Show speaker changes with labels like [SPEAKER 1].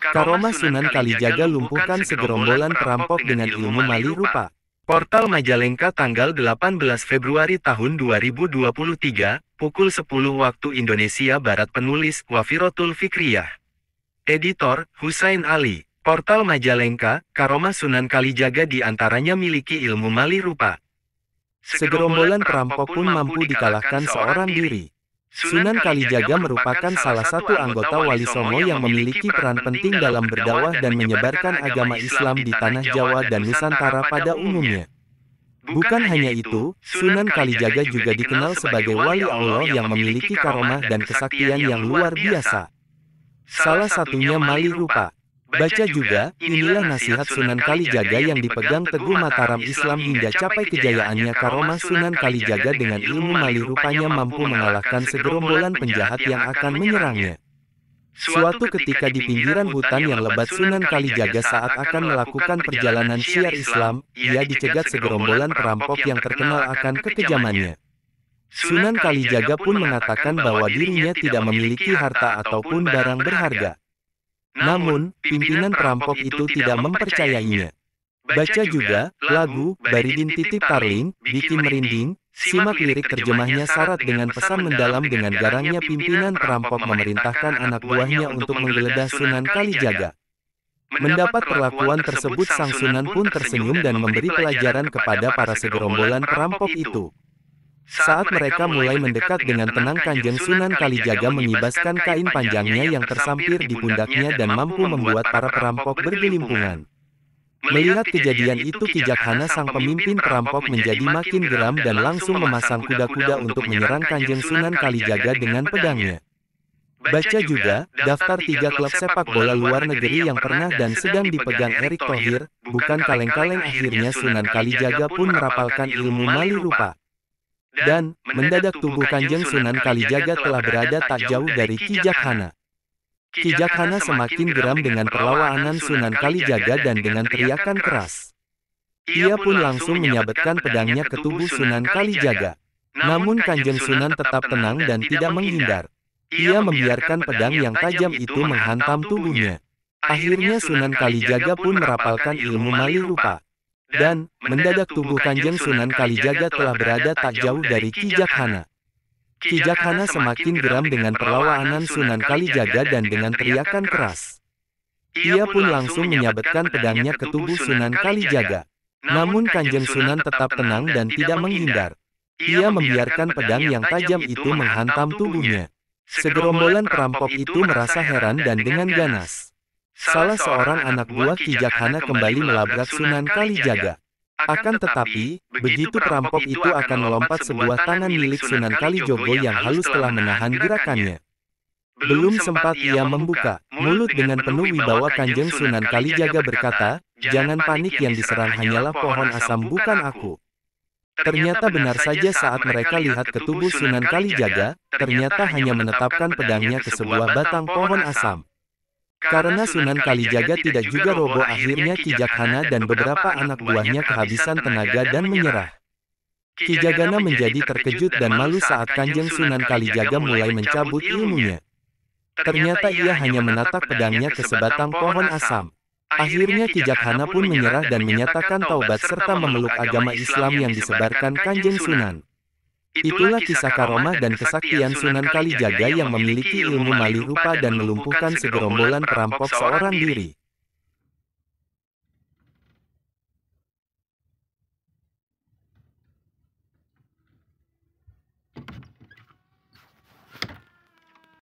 [SPEAKER 1] Karomah Sunan Kalijaga lumpuhkan segerombolan perampok dengan ilmu mali rupa. Portal Majalengka tanggal 18 Februari tahun 2023, pukul 10 waktu Indonesia Barat. Penulis Wafirotul Fikriyah. Editor Husain Ali. Portal Majalengka, Karomah Sunan Kalijaga diantaranya miliki ilmu mali rupa. Segerombolan perampok pun mampu dikalahkan seorang diri. Sunan Kalijaga merupakan salah satu anggota Wali Songo yang memiliki peran penting dalam berdakwah dan menyebarkan agama Islam di Tanah Jawa dan Nusantara pada umumnya. Bukan hanya itu, Sunan Kalijaga juga dikenal sebagai wali Allah yang memiliki karomah dan kesaktian yang luar biasa. Salah satunya mali rupa. Baca juga, inilah nasihat Sunan Kalijaga yang dipegang Teguh Mataram Islam hingga capai kejayaannya. Karomah Sunan Kalijaga dengan ilmu mali rupanya mampu mengalahkan segerombolan penjahat yang akan menyerangnya. Suatu ketika di pinggiran hutan yang lebat Sunan Kalijaga saat akan melakukan perjalanan syiar Islam, ia dicegat segerombolan perampok yang terkenal akan kekejamannya. Sunan Kalijaga pun mengatakan bahwa dirinya tidak memiliki harta ataupun barang berharga. Namun, pimpinan perampok itu tidak mempercayainya. Baca juga, lagu, Baridin Titip Tarling, bikin merinding, simak lirik terjemahnya syarat dengan pesan mendalam. Dengan garangnya pimpinan perampok memerintahkan anak buahnya untuk menggeledah Sunan Kalijaga. Mendapat perlakuan tersebut sang Sunan pun tersenyum dan memberi pelajaran kepada para segerombolan perampok itu. Saat mereka mulai mendekat dengan tenang, Kanjeng Sunan Kalijaga mengibaskan kain panjangnya yang tersampir di pundaknya dan mampu membuat para perampok bergelimpungan. Melihat kejadian itu, Kijakhana sang pemimpin perampok menjadi makin geram dan langsung memasang kuda-kuda untuk menyerang Kanjeng Sunan Kalijaga dengan pedangnya. Baca juga, daftar 3 klub sepak bola luar negeri yang pernah dan sedang dipegang Erick Thohir, bukan kaleng-kaleng. Akhirnya Sunan Kalijaga pun merapalkan ilmu mali rupa. Dan, mendadak tubuh Kanjeng Sunan Kalijaga telah berada tak jauh dari Kijakhana. Kijakhana semakin geram dengan perlawanan Sunan Kalijaga dan dengan teriakan keras. Ia pun langsung menyabetkan pedangnya ke tubuh Sunan Kalijaga. Namun Kanjeng Sunan tetap tenang dan tidak menghindar. Ia membiarkan pedang yang tajam itu menghantam tubuhnya. Akhirnya Sunan Kalijaga pun merapalkan ilmu mali rupa. Dan, mendadak tubuh Kanjeng Sunan Kalijaga telah berada tak jauh dari Kijakhana. Kijakhana semakin geram dengan perlawanan Sunan Kalijaga dan dengan teriakan keras. Ia pun langsung menyabetkan pedangnya ke tubuh Sunan Kalijaga. Namun Kanjeng Sunan tetap tenang dan tidak menghindar. Ia membiarkan pedang yang tajam itu menghantam tubuhnya. Segerombolan perampok itu merasa heran dan dengan ganas. Salah seorang anak buah Kijakhana kembali melabrak Sunan Kalijaga. Akan tetapi, begitu perampok itu akan melompat, sebuah tangan milik Sunan Kalijogo yang halus telah menahan gerakannya. Belum sempat ia membuka mulut dengan penuh wibawa, Kanjeng Sunan Kalijaga berkata, "Jangan panik, yang diserang hanyalah pohon asam, bukan aku." Ternyata benar saja, saat mereka lihat ke tubuh Sunan Kalijaga, ternyata hanya menetapkan pedangnya ke sebuah batang pohon asam. Karena Sunan Kalijaga tidak juga roboh, akhirnya Kijakhana dan beberapa anak buahnya kehabisan tenaga dan menyerah. Kijakhana menjadi terkejut dan malu saat Kanjeng Sunan Kalijaga mulai mencabut ilmunya. Ternyata ia hanya menatap pedangnya ke sebatang pohon asam. Akhirnya Kijakhana pun menyerah dan menyatakan taubat serta memeluk agama Islam yang disebarkan Kanjeng Sunan. Itulah kisah karomah dan kesaktian Sunan Kalijaga yang memiliki ilmu mali rupa dan melumpuhkan segerombolan perampok seorang diri.